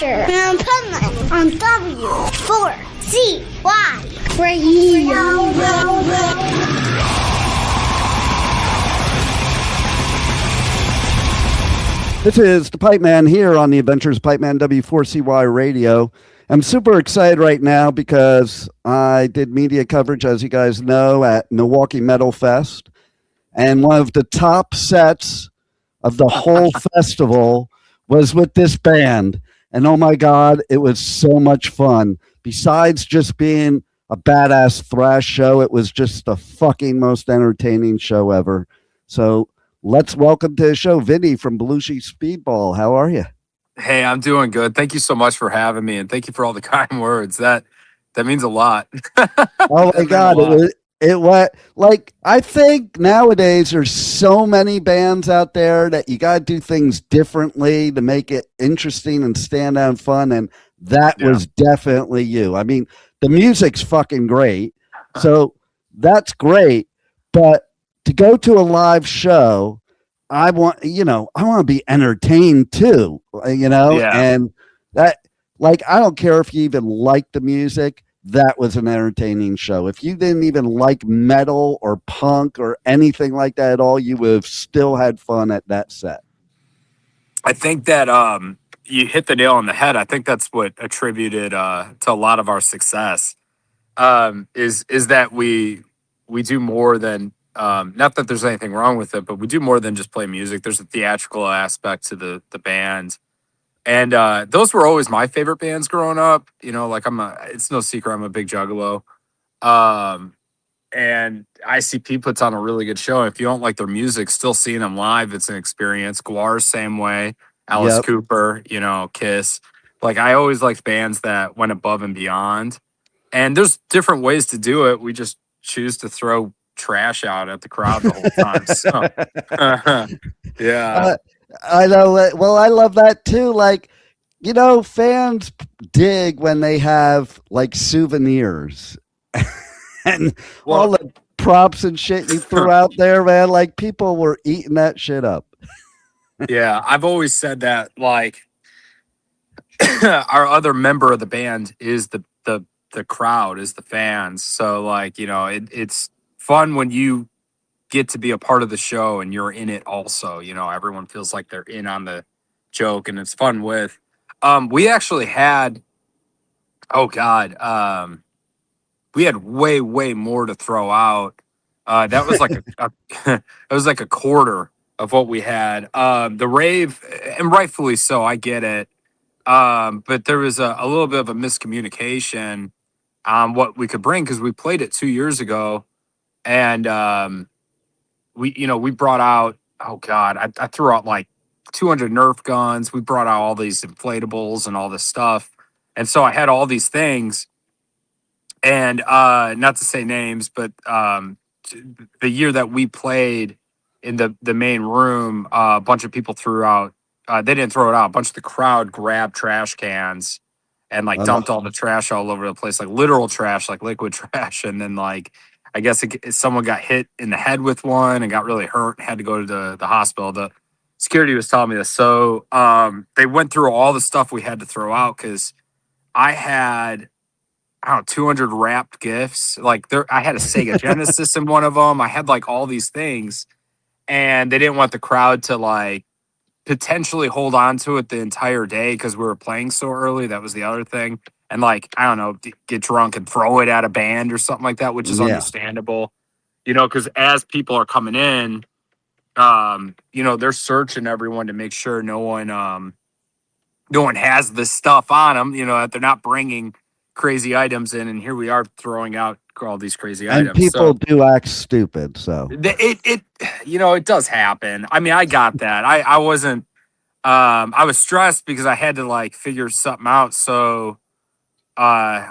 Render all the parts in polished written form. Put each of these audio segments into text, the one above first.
Thrasher and Pipeman on W4CY Radio. This is the Pipeman here on the Adventures of Pipeman W4CY Radio. I'm super excited right now because I did media coverage, as you guys know, at Milwaukee Metal Fest. And one of the top sets of the whole festival was with this band. And oh my God, it was so much fun. Besides just being a badass thrash show, it was just the fucking most entertaining show ever. So let's welcome to the show Vinny from Belushi Speed Ball. How are you? Hey, I'm doing good. Thank you so much for having me, and thank you for all the kind words. That means a lot. Oh my God, it was like, I think nowadays there's so many bands out there that you got to do things differently to make it interesting and stand out and fun, and that was definitely you. I mean, the music's fucking great, so that's great, but to go to a live show, I want to be entertained too, and that, like, I don't care if you even like the music, that was an entertaining show. If you didn't even like metal or punk or anything like that at all, you would have still had fun at that set. I think that you hit the nail on the head. I think that's what attributed to a lot of our success, is that we do more than, not that there's anything wrong with it, but we do more than just play music. There's a theatrical aspect to the band. And those were always my favorite bands growing up. Like it's no secret, I'm a big Juggalo. And ICP puts on a really good show. If you don't like their music, still seeing them live, it's an experience. GWAR, same way. Alice Cooper, Kiss. Like, I always liked bands that went above and beyond. And there's different ways to do it. We just choose to throw trash out at the crowd the whole time. So, yeah. I know. Well, I love that too. Like, fans dig when they have like souvenirs and all the props and shit you threw out there, man. Like, people were eating that shit up. Yeah, I've always said that, like, our other member of the band is the crowd, is the fans. So, like, it's fun when you get to be a part of the show and you're in it also. Everyone feels like they're in on the joke, and it's fun with. We actually had, we had way more to throw out. That was like it was like a quarter of what we had. The rave, and rightfully so, I get it. But there was a little bit of a miscommunication on what we could bring, because we played it 2 years ago, and we brought out, I threw out like 200 Nerf guns. We brought out all these inflatables and all this stuff. And so I had all these things, and not to say names, but the year that we played in the main room, a bunch of people threw out, they didn't throw it out. A bunch of the crowd grabbed trash cans and like dumped all the trash all over the place, like literal trash, like liquid trash. And then, like, I guess someone got hit in the head with one and got really hurt and had to go to the hospital. The security was telling me this. So they went through all the stuff we had to throw out, because I had, 200 wrapped gifts. Like, I had a Sega Genesis in one of them. I had like all these things, and they didn't want the crowd to like potentially hold on to it the entire day because we were playing so early. That was the other thing. And like, I don't know, get drunk and throw it at a band or something like that, which is understandable, because as people are coming in, they're searching everyone to make sure no one has this stuff on them, that they're not bringing crazy items in. And here we are throwing out all these crazy items. And people do act stupid. So it does happen. I mean, I got that. I wasn't, I was stressed because I had to like figure something out. So,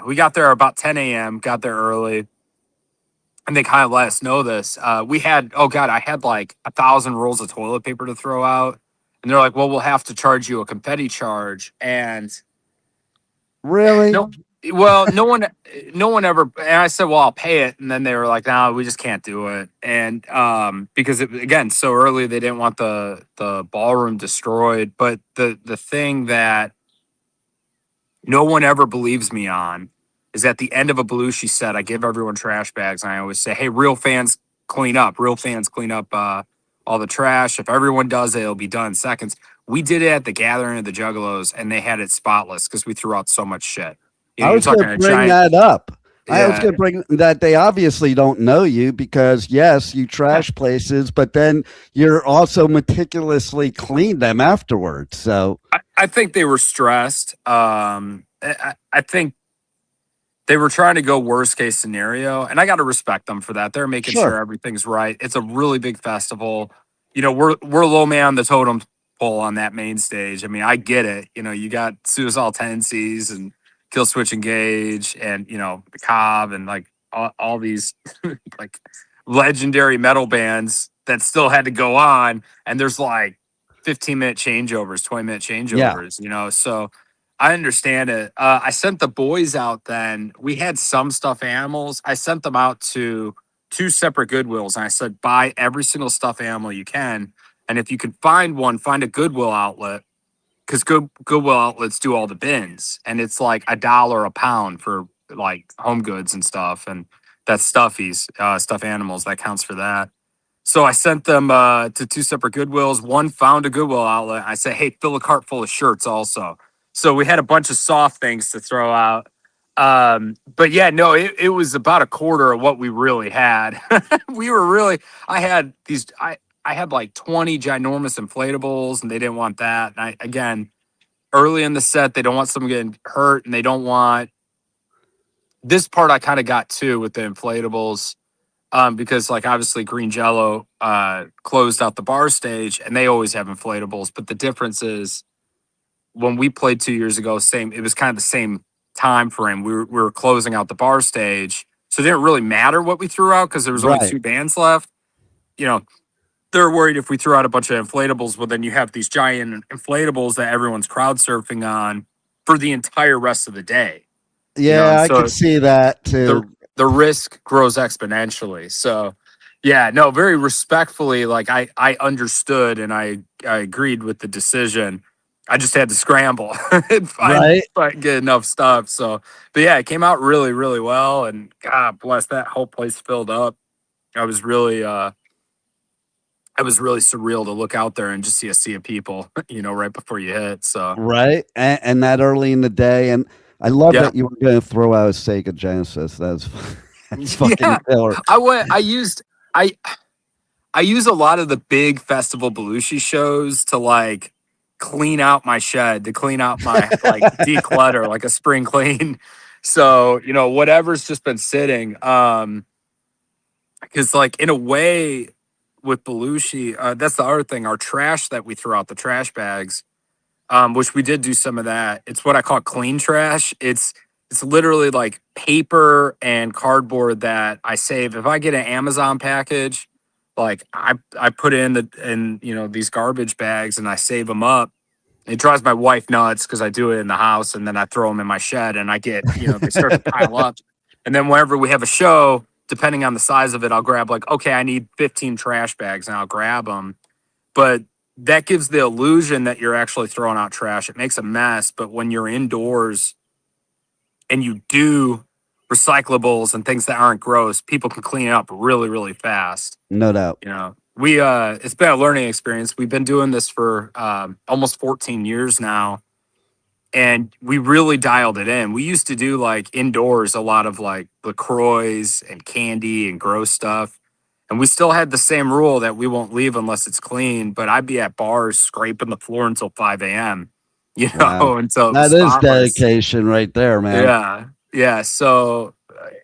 we got there about 10 a.m., got there early, and they kind of let us know this. We had, I had like 1,000 rolls of toilet paper to throw out. And they're like, well, we'll have to charge you a confetti charge. And really? No one ever, and I said, well, I'll pay it. And then they were like, no, we just can't do it. And because again, so early, they didn't want the ballroom destroyed. But the thing that no one ever believes me on is at the end of a Belushi set, I give everyone trash bags. And I always say, hey, real fans clean up. Real fans clean up all the trash. If everyone does it, it'll be done in seconds. We did it at the gathering of the Juggalos, and they had it spotless because we threw out so much shit. You know, I you're was going talking to a bring giant, that up. I was yeah. going to bring that they obviously don't know you because, yes, you trash places, but then you're also meticulously clean them afterwards. So I think they were stressed. I think they were trying to go worst case scenario, and I got to respect them for that. They're making sure. sure everything's right. It's a really big festival. You know, we're low man on the totem pole on that main stage. I mean, I get it. You know, you got Suicidal Tendencies and Kill Switch Engage, and you know the Cobb, and like all these like legendary metal bands that still had to go on. And there's like 15-minute changeovers, 20-minute Yeah. changeovers. You know, so I understand it. I sent the boys out then. We had some stuffed animals. I sent them out to 2 separate Goodwills. And I said, buy every single stuffed animal you can. And if you can find one, find a Goodwill outlet. Because Goodwill outlets do all the bins. And it's like $1 a pound for like home goods and stuff. And that's stuffies, stuffed animals. That counts for that. So I sent them to 2 separate Goodwills. One found a Goodwill outlet. I said, hey, fill a cart full of shirts also. So we had a bunch of soft things to throw out. But yeah, no, it was about a quarter of what we really had. I had I had like 20 ginormous inflatables, and they didn't want that. And again, early in the set, they don't want someone getting hurt, and they don't want this part I kind of got too with the inflatables. Because like obviously Green Jello closed out the bar stage, and they always have inflatables. But the difference is when we played 2 years ago, it was kind of the same time frame. We were closing out the bar stage, so it didn't really matter what we threw out because there was only Right. 2 bands left. You know, they're worried if we threw out a bunch of inflatables, well, then you have these giant inflatables that everyone's crowd surfing on for the entire rest of the day. Yeah, I so could see that too. the risk grows exponentially. So yeah, no, very respectfully, like I understood and I agreed with the decision. I just had to scramble and Right. get enough stuff. So, but yeah, it came out really, really well. And God bless, that whole place filled up. I was really surreal to look out there and just see a sea of people, you know, right before you hit. So Right. And that early in the day. And I love yeah, that you were going to throw out a Sega Genesis. That's fucking yeah. killer. I use a lot of the big festival Belushi shows to like clean out my shed, to clean out my like declutter, like a spring clean. So, you know, whatever's just been sitting. Because like in a way with Belushi, that's the other thing. Our trash that we throw out, the trash bags, which we did do some of that. It's what I call clean trash. It's literally like paper and cardboard that I save. If I get an Amazon package, like I put in you know these garbage bags and I save them up. It drives my wife nuts because I do it in the house and then I throw them in my shed and I get, you know, they start to pile up. And then whenever we have a show, depending on the size of it, I'll grab like, okay, I need 15 trash bags and I'll grab them. But that gives the illusion that you're actually throwing out trash. It makes a mess. But when you're indoors and you do recyclables and things that aren't gross, people can clean it up really, really fast. No doubt. You know, it's been a learning experience. We've been doing this for almost 14 years now. And we really dialed it in. We used to do like indoors a lot of like LaCroix and candy and gross stuff. And we still had the same rule that we won't leave unless it's clean. But I'd be at bars scraping the floor until 5 a.m., you know, Wow. until That is dedication right there, man. Yeah. Yeah. So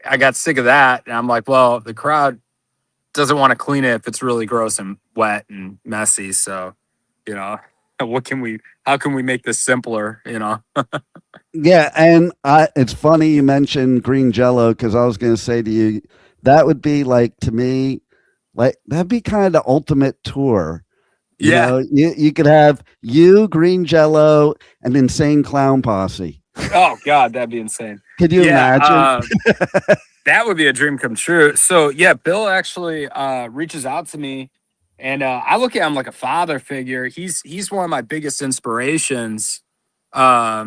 I got sick of that. And I'm like, well, the crowd doesn't want to clean it if it's really gross and wet and messy. So, you know, how can we make this simpler, you know? Yeah, and it's funny you mentioned green jello because I was going to say to you that would be like to me like that'd be kind of the ultimate tour. You Yeah. know, you could have you, Green Jello, and Insane Clown Posse. Oh God, that'd be insane. Could you imagine? That would be a dream come true. So yeah, Bill actually reaches out to me, and I look at him like a father figure. He's one of my biggest inspirations. Not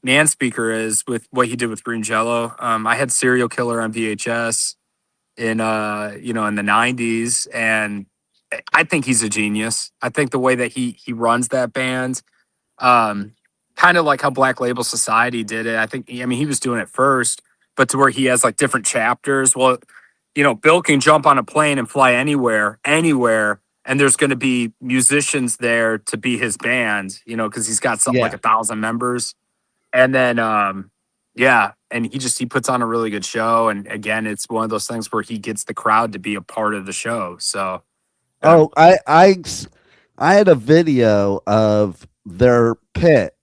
Man Speaker is with what he did with Green Jello. I had Serial Killer on VHS in in the 90s, and I think he's a genius. I think the way that he runs that band, kind of like how Black Label Society did it. I mean, he was doing it first, but to where he has like different chapters. Well, Bill can jump on a plane and fly anywhere, and there's going to be musicians there to be his band, because he's got something like 1,000 members. And then, and he puts on a really good show. And again, it's one of those things where he gets the crowd to be a part of the show. So, I had a video of their pit,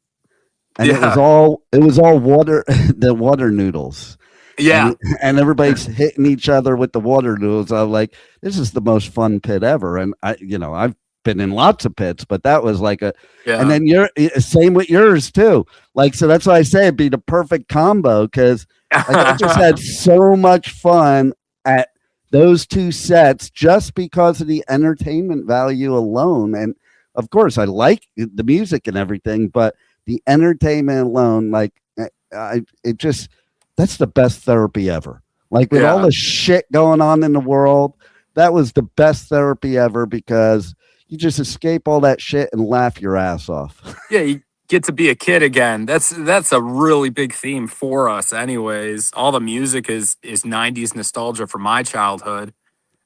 and it was all water, the water noodles. Yeah, and everybody's hitting each other with the water noodles. I'm like, this is the most fun pit ever. And I've been in lots of pits, but that was like and then you're same with yours too. Like, so that's why I say it'd be the perfect combo, because I just had so much fun at those two sets just because of the entertainment value alone. And of course, I like the music and everything, but the entertainment alone, like, that's the best therapy ever. Like, with all the shit going on in the world, that was the best therapy ever, because you just escape all that shit and laugh your ass off. Yeah, you get to be a kid again. That's a really big theme for us anyways. All the music is 90s nostalgia from my childhood.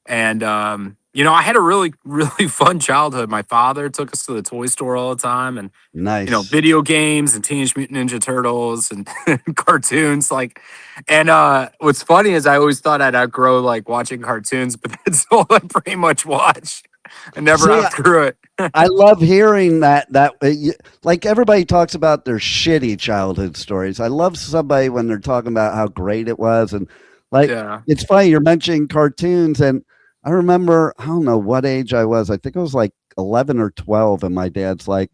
And I had a really, really fun childhood. My father took us to the toy store all the time, and nice, video games and Teenage Mutant Ninja Turtles and cartoons. And what's funny is I always thought I'd outgrow like watching cartoons, but that's all I pretty much watched. I never outgrew it. I love hearing that like, everybody talks about their shitty childhood stories. I love somebody when they're talking about how great it was. And like, it's funny you're mentioning cartoons, and I remember, I don't know what age I was. I think I was like 11 or 12. And my dad's like,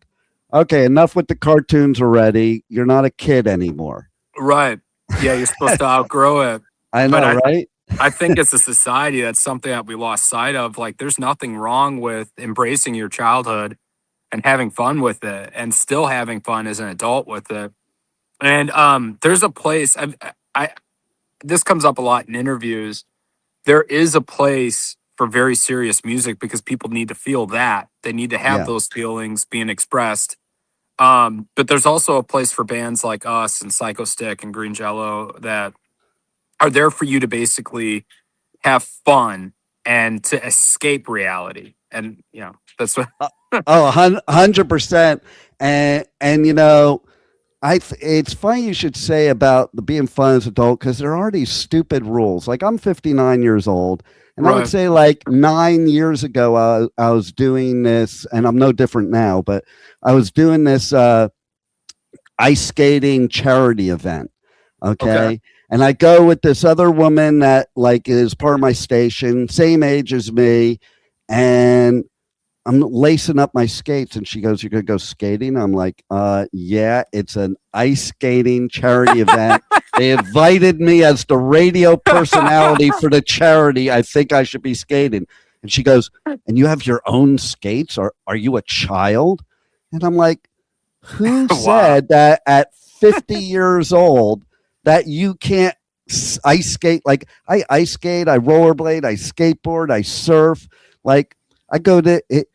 okay, enough with the cartoons already. You're not a kid anymore. Right. Yeah. You're supposed to outgrow it. I know, right? I think as a society, that's something that we lost sight of. Like, there's nothing wrong with embracing your childhood and having fun with it, and still having fun as an adult with it. And there's a place, this comes up a lot in interviews. There is a place for very serious music, because people need to feel that. They need to have those feelings being expressed. But there's also a place for bands like us and Psycho Stick and Green Jello that are there for you to basically have fun and to escape reality. And, that's what. 100%. And it's funny you should say about the being fun as an adult, because there are these stupid rules. Like, I'm 59 years old, and I would say like 9 years ago, I was doing this, and I'm no different now, but I was doing this ice skating charity event. Okay. And I go with this other woman that like is part of my station, same age as me, and I'm lacing up my skates, and she goes, "You're gonna go skating?" I'm like, yeah, it's an ice skating charity event. They invited me as the radio personality for the charity. I think I should be skating. And she goes, "And you have your own skates? Are you a child?" And I'm like, who said that at 50 years old that you can't ice skate? Like, I ice skate, I rollerblade, I skateboard, I surf. Like, I go to it.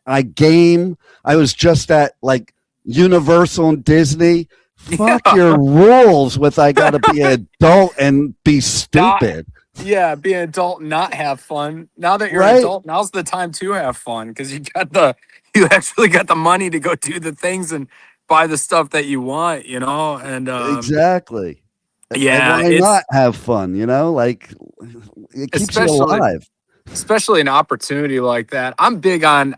I game. I was just at like Universal and Disney. Fuck your rules with I gotta be an adult and be stupid. Be an adult and not have fun. Now that you're an adult, now's the time to have fun, because you actually got the money to go do the things and buy the stuff that you want, and exactly. Yeah, and why not have fun? Like, it keeps you alive. Especially an opportunity like that. I'm big on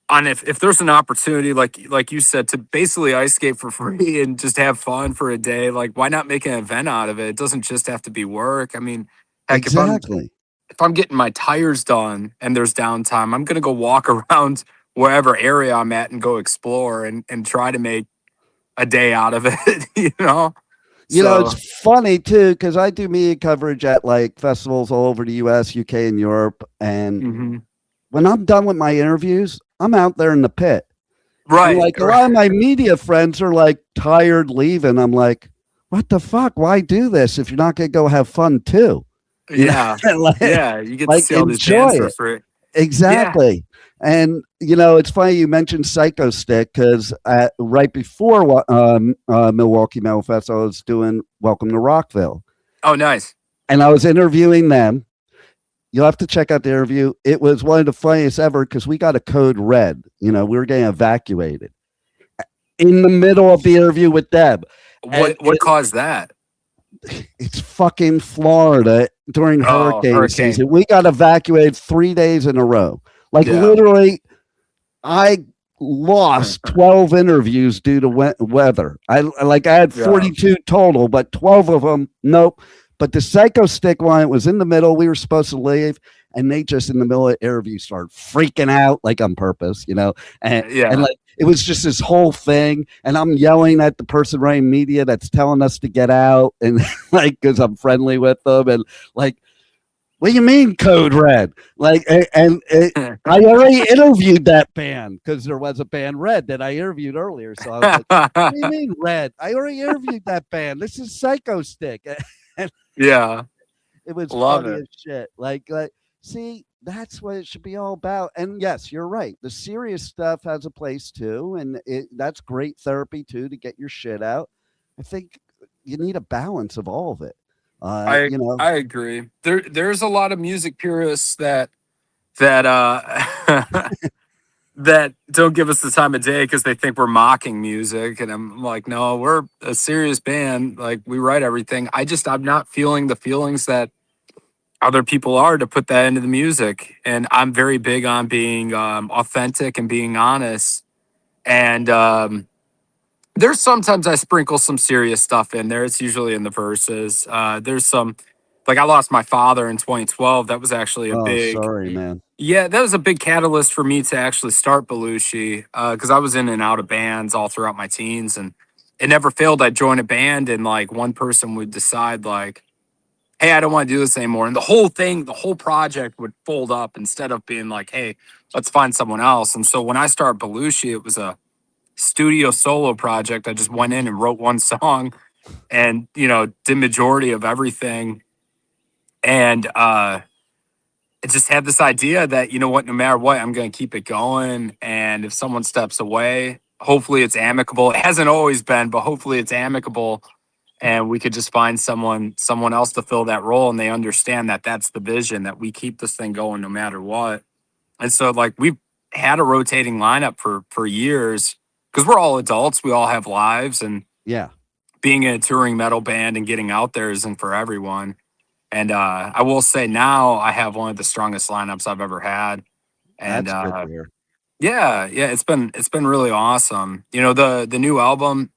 if there's an opportunity like you said, to basically ice skate for free and just have fun for a day. Like, why not make an event out of it? It doesn't just have to be work. I mean, heck, exactly. If I'm getting my tires done and there's downtime, I'm gonna go walk around wherever area I'm at and go explore and try to make a day out of it. It's funny too, because I do media coverage at like festivals all over the US, UK, and Europe. And when I'm done with my interviews, I'm out there in the pit. And Right. like a lot of my media friends are like tired leaving. I'm like, what the fuck? Why do this if you're not gonna go have fun too? You know, Yeah. like, Yeah. You get to like see all these enjoy bands for it. free. Yeah. Exactly. And it's funny you mentioned Psycho Stick because right before Milwaukee Metal Fest, I was doing Welcome to Rockville, Oh, nice. and I was interviewing them. You'll have to check out the interview. It was one of the funniest ever because we got a code red. We were getting evacuated in the middle of the interview with them. And What caused that? it's fucking Florida during Oh, hurricane hurricane. season. We got evacuated 3 days in a row. Like Yeah. literally, I lost 12 interviews due to weather. I had 42 total, but 12 of them, nope. But the Psycho Stick one, it was in the middle. We were supposed to leave, and they just in the middle of the interview started freaking out, like on purpose, and like it was just this whole thing. And I'm yelling at the person running media that's telling us to get out, and like because I'm friendly with them, and like, what do you mean code red? Like, I already interviewed that band because there was a band Red that I interviewed earlier. So I was like, what do you mean red? I already interviewed that band. This is Psycho Stick. Yeah. It was Love funny it. as shit. Like, see, that's what it should be all about. And yes, you're right. The serious stuff has a place too, and that's great therapy too to get your shit out. I think you need a balance of all of it. I agree. There's a lot of music purists that that don't give us the time of day because they think we're mocking music, and I'm like, no, we're a serious band. Like, we write everything. I'm not feeling the feelings that other people are to put that into the music, and I'm very big on being authentic and being honest. And there's sometimes I sprinkle some serious stuff in there. It's usually in the verses. There's some, like, I lost my father in 2012. That was actually a Oh, big, sorry, man. yeah, that was a big catalyst for me to actually start Belushi, because I was in and out of bands all throughout my teens, and it never failed. I'd join a band, and like one person would decide, like, hey, I don't want to do this anymore. And the whole project would fold up instead of being like, hey, let's find someone else. And so when I started Belushi, it was a studio solo project. I just went in and wrote one song and, did majority of everything. And I just had this idea that, you know what, no matter what, I'm going to keep it going. And if someone steps away, hopefully it's amicable. It hasn't always been, but hopefully it's amicable. And we could just find someone else to fill that role, and they understand that that's the vision, that we keep this thing going no matter what. And so, like, we've had a rotating lineup for years because we're all adults, we all have lives, and Yeah. being in a touring metal band and getting out there isn't for everyone. And I will say now I have one of the strongest lineups I've ever had. And That's good to hear. yeah, it's been really awesome. The new album,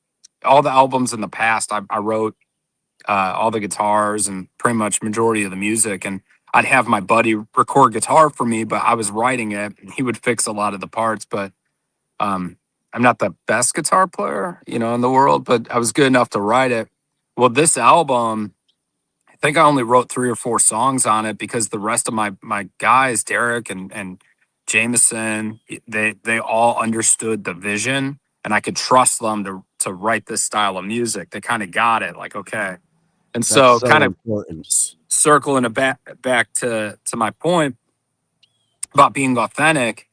all the albums in the past, I wrote all the guitars and pretty much majority of the music, and I'd have my buddy record guitar for me, but I was writing it. He would fix a lot of the parts, but I'm not the best guitar player, in the world, but I was good enough to write it. Well, this album, I think I only wrote 3 or 4 songs on it because the rest of my guys, Derek and Jameson, they all understood the vision, and I could trust them to write this style of music. They kind of got it, like, okay. And so, That's so kind of important. circling it back to my point about being authentic.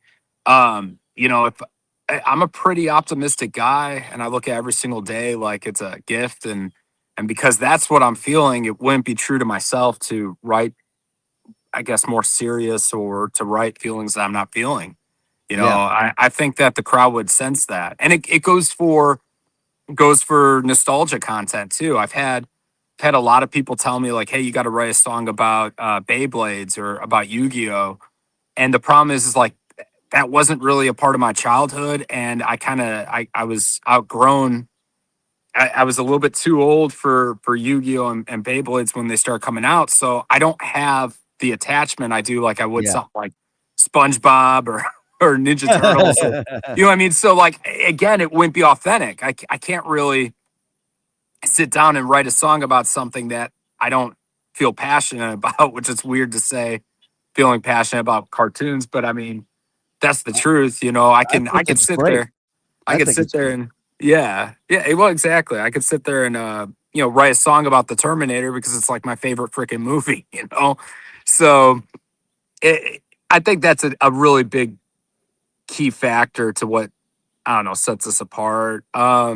If I'm a pretty optimistic guy, and I look at every single day like it's a gift, and because that's what I'm feeling, it wouldn't be true to myself to write, I guess, more serious, or to write feelings that I'm not feeling. Yeah. I think that the crowd would sense that, and it goes for nostalgia content too. I've had a lot of people tell me, like, hey, you got to write a song about Beyblades or about Yu-Gi-Oh. And the problem is like, that wasn't really a part of my childhood, and I was outgrown. I was a little bit too old for Yu-Gi-Oh and Beyblades when they started coming out, so I don't have the attachment I do like I would Yeah. something like SpongeBob or Ninja Turtles. You know what I mean? So, like, again, it wouldn't be authentic. I can't really sit down and write a song about something that I don't feel passionate about, which is weird to say, feeling passionate about cartoons, but I mean, that's the truth. I think can it's sit great. there. I could sit there and yeah. Well, exactly. I could sit there and write a song about the Terminator because it's like my favorite freaking movie. So I think that's a really big key factor to what I don't know sets us apart. I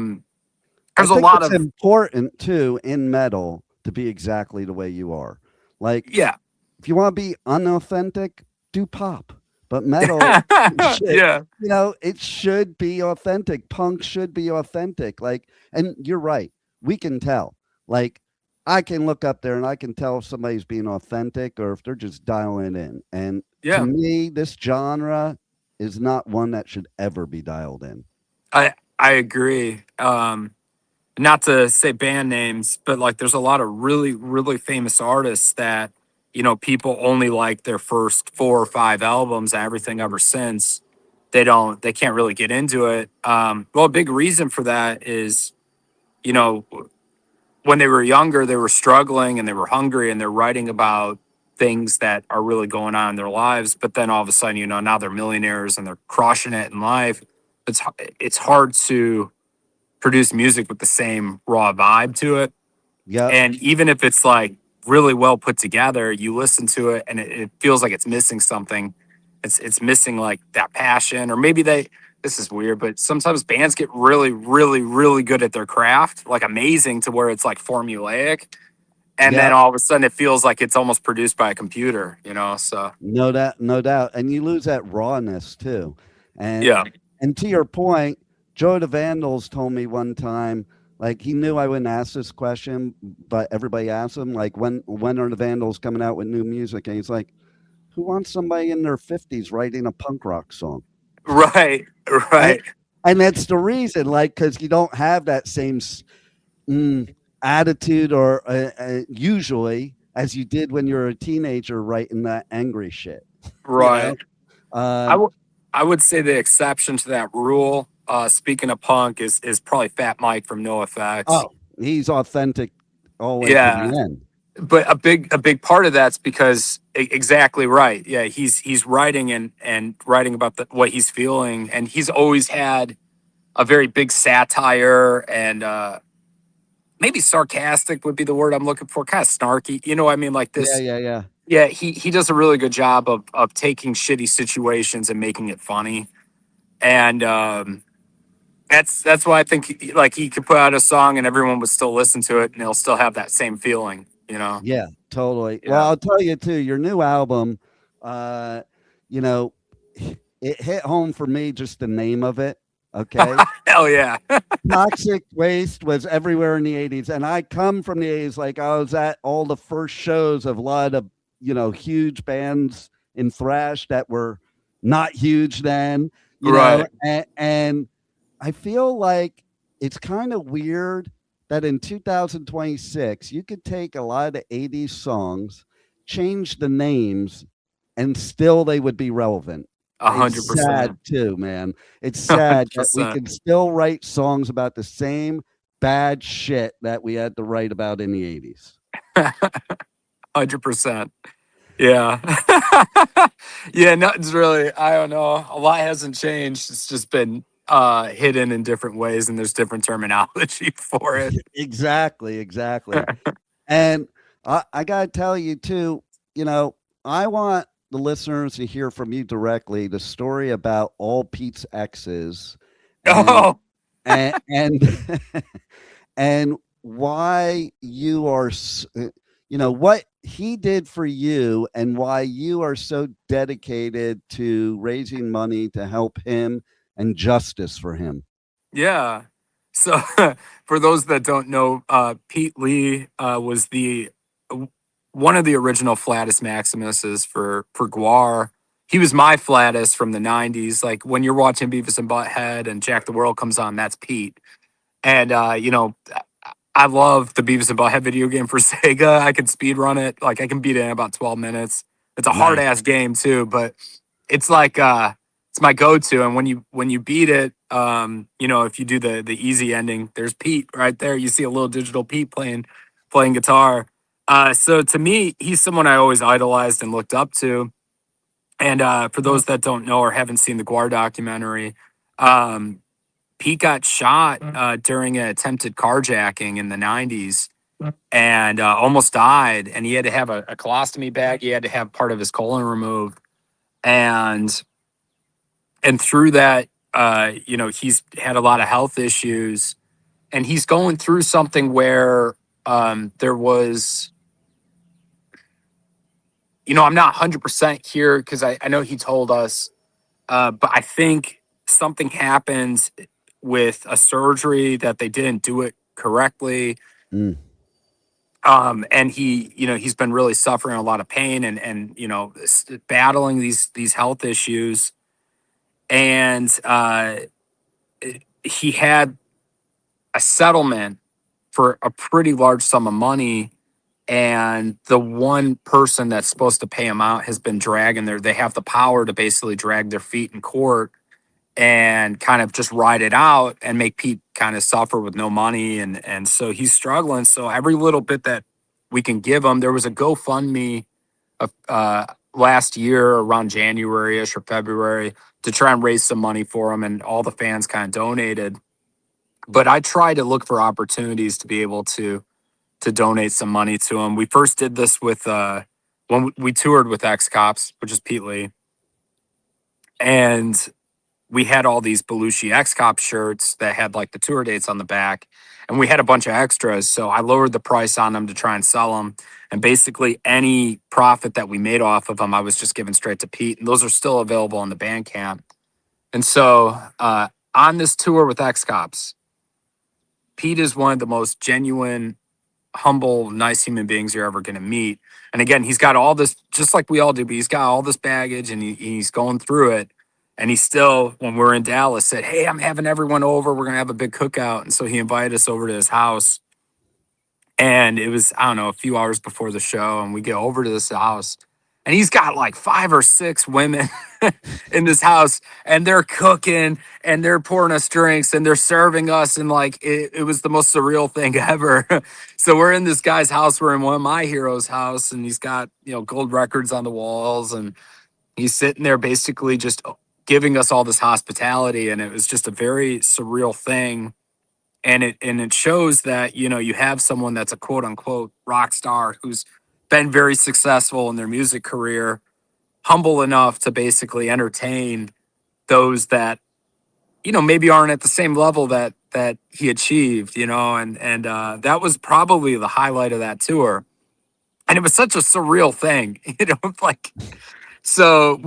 There's a think lot it's of important too in metal to be exactly the way you are. Like, yeah, if you want to be unauthentic, do pop. But metal, should, yeah, it should be authentic. Punk should be authentic. Like, and you're right. We can tell. Like, I can look up there and I can tell if somebody's being authentic or if they're just dialing it in. And to yeah. me, this genre is not one that should ever be dialed in. I agree. Not to say band names, but like there's a lot of really, really famous artists that, people only like their first 4 or 5 albums, everything ever since. They can't really get into it. Well, a big reason for that is, you know, when they were younger, they were struggling and they were hungry and they're writing about things that are really going on in their lives. But then all of a sudden, now they're millionaires and they're crushing it in life. It's hard to produce music with the same raw vibe to it. Yep. And even if it's like really well put together, you listen to it and it feels like it's missing something. It's missing like that passion, or maybe this is weird, but sometimes bands get really, really, really good at their craft, like amazing to where it's like formulaic. And then Yep. all of a sudden it feels like it's almost produced by a computer, so. No doubt. And you lose that rawness too. And Yeah. and to your point, Joe the Vandals told me one time, like he knew I wouldn't ask this question, but everybody asked him, like, when are the Vandals coming out with new music? And he's like, who wants somebody in their 50s writing a punk rock song? Right. And that's the reason, like, because you don't have that same attitude or usually as you did when you were a teenager writing that angry shit. Right. Um, I would say the exception to that rule, speaking of punk, is probably Fat Mike from NoFX. Oh, he's authentic all the way to the end. But a big part of that's because exactly right. Yeah, he's writing and writing about what he's feeling, and he's always had a very big satire and maybe sarcastic would be the word I'm looking for, kind of snarky. You know what I mean? Like this. Yeah. Yeah, he does a really good job of taking shitty situations and making it funny. And that's why I think he could put out a song and everyone would still listen to it and they'll still have that same feeling, Yeah, totally. Yeah. Well, I'll tell you too, your new album, it hit home for me, just the name of it. Okay. Hell yeah. Toxic Waste was everywhere in the 80s. And I come from the 80s, like I was at all the first shows of a lot of, huge bands in thrash that were not huge then, Right. and I feel like it's kind of weird that in 2026, you could take a lot of the 80s songs, change the names, and still they would be relevant. 100%. It's sad too, man. It's sad that we 100%. can still write songs about the same bad shit that we had to write about in the 80s. 100%. Yeah. Yeah, nothing's really, I don't know. A lot hasn't changed. It's just been hidden in different ways and there's different terminology for it. Exactly. And I got to tell you too, I want the listeners to hear from you directly the story about all Pete's exes and and why you are, what he did for you and why you are so dedicated to raising money to help him and justice for him. Yeah. So for those that don't know, Pete Lee was one of the original Flatus Maximuses for GWAR. He was my Flatus from the 90s. Like when you're watching Beavis and Butthead and Jack the World comes on, that's Pete. And, I love the Beavis and Butthead video game for Sega. I can speed run it. Like I can beat it in about 12 minutes. It's a hard ass game too, but it's like, it's my go-to. And when you beat it, if you do the easy ending, there's Pete right there. You see a little digital Pete playing guitar. So to me, he's someone I always idolized and looked up to. And for those that don't know or haven't seen the GWAR documentary, Pete got shot during an attempted carjacking in the 90s and almost died. And he had to have a colostomy bag. He had to have part of his colon removed. And through that, he's had a lot of health issues. And he's going through something where there was, I'm not 100% here because I know he told us, but I think something happened with a surgery that they didn't do it correctly. Mm. And he's been really suffering a lot of pain and battling these health issues. And he had a settlement for a pretty large sum of money. And the one person that's supposed to pay him out has been dragging they have the power to basically drag their feet in court and kind of just ride it out and make Pete kind of suffer with no money. And so he's struggling. So every little bit that we can give him, there was a GoFundMe last year around January-ish or February to try and raise some money for him. And all the fans kind of donated. But I try to look for opportunities to be able to donate some money to him. We first did this with when we toured with X-Cops, which is Pete Lee. And we had all these Belushi X-Cop shirts that had like the tour dates on the back. And we had a bunch of extras. So I lowered the price on them to try and sell them. And basically any profit that we made off of them, I was just giving straight to Pete. And those are still available on the Bandcamp. And so on this tour with X-Cops, Pete is one of the most genuine, humble, nice human beings you're ever going to meet. And again, he's got all this, just like we all do, but he's got all this baggage and he's going through it. And he still, when we're in Dallas, said, "Hey, I'm having everyone over. We're going to have a big cookout." And so he invited us over to his house. And it was, I don't know, a few hours before the show. And we get over to this house. And he's got like 5 or 6 women in this house. And they're cooking and they're pouring us drinks and they're serving us. And like, it was the most surreal thing ever. So we're in this guy's house. We're in one of my heroes' house. And he's got, gold records on the walls. And he's sitting there basically just giving us all this hospitality. And it was just a very surreal thing. And it shows that, you have someone that's a quote unquote rock star who's been very successful in their music career, humble enough to basically entertain those that, maybe aren't at the same level that he achieved, and that was probably the highlight of that tour. And it was such a surreal thing, like, so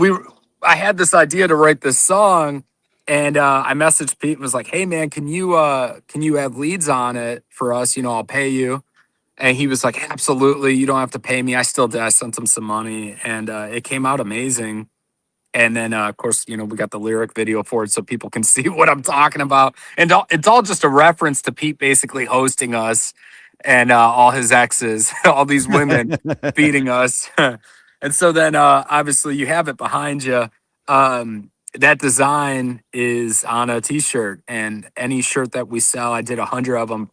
I had this idea to write this song. And I messaged Pete and was like, "Hey man, can you add leads on it for us? I'll pay you." And he was like, "Absolutely, you don't have to pay me." I still did. I sent him some money, and it came out amazing. And then, of course, we got the lyric video for it so people can see what I'm talking about. And it's all just a reference to Pete basically hosting us and all his exes, all these women feeding us. And so then, obviously, you have it behind you. That design is on a T-shirt, and any shirt that we sell, I did 100 of them.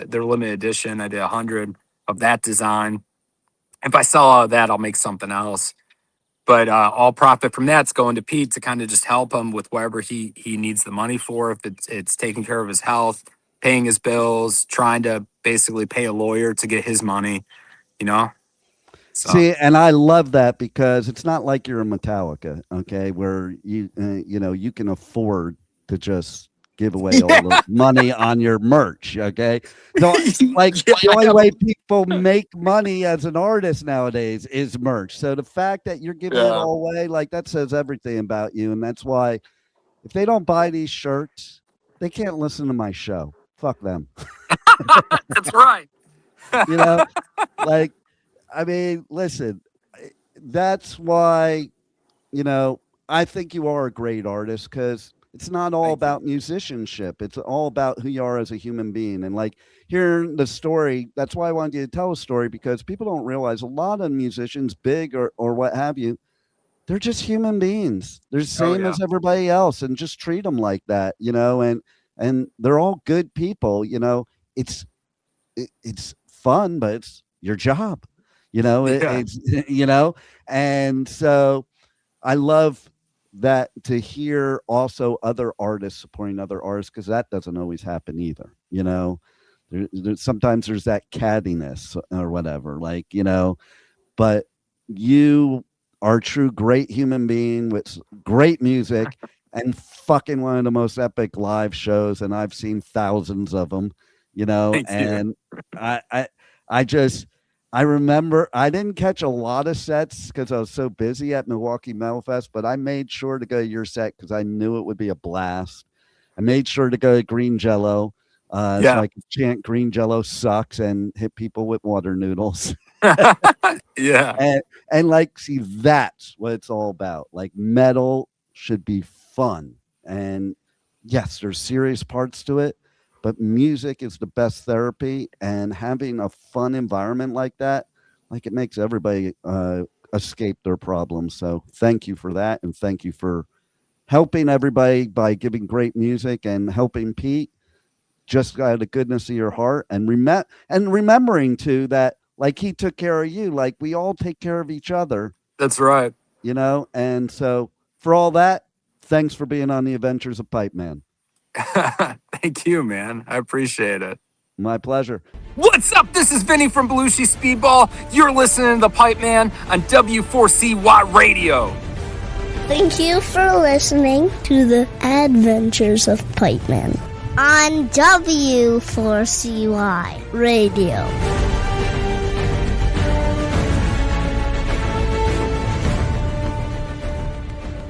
They're limited edition. I did 100 of that design. If I sell all of that, I'll make something else. But all profit from that's going to Pete to kind of just help him with whatever he needs the money for. If it's taking care of his health, paying his bills, trying to basically pay a lawyer to get his money, So. See, and I love that because it's not like you're a Metallica, okay, where you you can afford to just give away all the money on your merch, okay? So like the only way people make money as an artist nowadays is merch. So the fact that you're giving it all away, like that says everything about you. And that's why if they don't buy these shirts, they can't listen to my show. Fuck them. That's right. Like, I mean, listen, that's why, I think you are a great artist because it's not all about musicianship. It's all about who you are as a human being. And like hearing the story, that's why I wanted you to tell a story because people don't realize a lot of musicians, big or what have you, they're just human beings. They're the same as everybody else and just treat them like that, and they're all good people, it's fun, but it's your job. It's and so I love that to hear also other artists supporting other artists, because that doesn't always happen either. You know, sometimes there's that cattiness or whatever, like, you know, but you are a true great human being with great music and fucking one of the most epic live shows. And I've seen thousands of them, you know, Thank and you. I remember I didn't catch a lot of sets because I was so busy at Milwaukee Metal Fest, but I made sure to go to your set because I knew it would be a blast. I made sure to go to Green Jello so Yeah. I could chant Green Jello sucks and hit people with water noodles. Yeah. And like, see, that's what it's all about. Like, metal should be fun. And yes, there's serious parts to it, but music is the best therapy, and having a fun environment like that, like, it makes everybody escape their problems. So thank you for that. And thank you for helping everybody by giving great music and helping Pete just out of the goodness of your heart, and remembering too that, like, he took care of you, like we all take care of each other. That's right. You know, and so for all that, thanks for being on the Adventures of Pipeman. Thank you, man. I appreciate it. My pleasure. What's up? This is Vinny from Belushi Speed Ball. You're listening to the Pipeman on W4CY Radio. Thank you for listening to the Adventures of Pipeman on W4CY Radio.